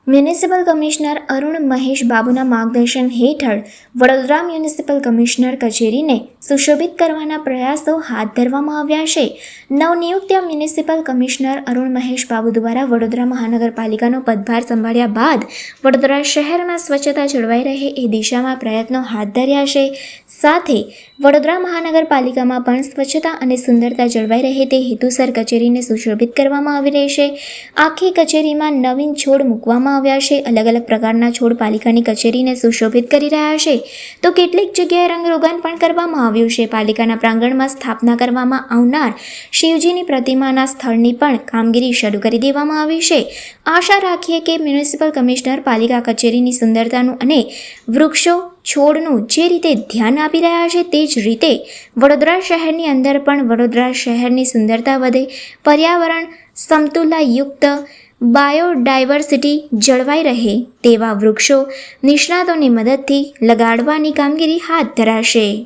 Municipal commissioner Arun Mahesh બાબુના માર્ગદર્શન હેઠળ Vadodara municipal commissioner કચેરીને સુશોભિત કરવાના પ્રયાસો હાથ ધરવામાં આવ્યા છે. નવનિયુક્ત મ્યુનિસિપલ કમિશનર અરુણ મહેશ બાબુ દ્વારા વડોદરા મહાનગરપાલિકાનો પદભાર સંભાળ્યા બાદ વડોદરા શહેરમાં સ્વચ્છતા જળવાઈ રહે એ દિશામાં પ્રયત્નો હાથ ધર્યા છે. સાથે વડોદરા મહાનગરપાલિકામાં પણ સ્વચ્છતા અને સુંદરતા જળવાઈ રહે તે હેતુસર કચેરીને સુશોભિત કરવામાં આવી રહી છે. આખી કચેરીમાં નવીન છોડ મૂકવામાં આવ્યા છે. અલગ અલગ પ્રકારના છોડ પાલિકાની કચેરીને સુશોભિત કરી રહ્યા છે. તો કેટલીક જગ્યાએ રંગરોગાન પણ કરવામાં આવ્યું છે. પાલિકાના પ્રાંગણમાં સ્થાપના કરવામાં આવનાર શિવજીની પ્રતિમાના સ્થળની પણ કામગીરી શરૂ કરી દેવામાં આવી છે. આશા રાખીએ કે મ્યુનિસિપલ કમિશનર પાલિકા કચેરીની સુંદરતાનું અને વૃક્ષો છોડનું જે રીતે ધ્યાન આપી રહ્યા છે તે જ રીતે વડોદરા શહેરની અંદર પણ વડોદરા શહેરની સુંદરતા વધે, પર્યાવરણ સમતુલાયુક્ત બાયોડાયવર્સિટી જળવાઈ રહે તેવા વૃક્ષો નિષ્ણાતોની મદદથી લગાડવાની કામગીરી હાથ ધરાશે.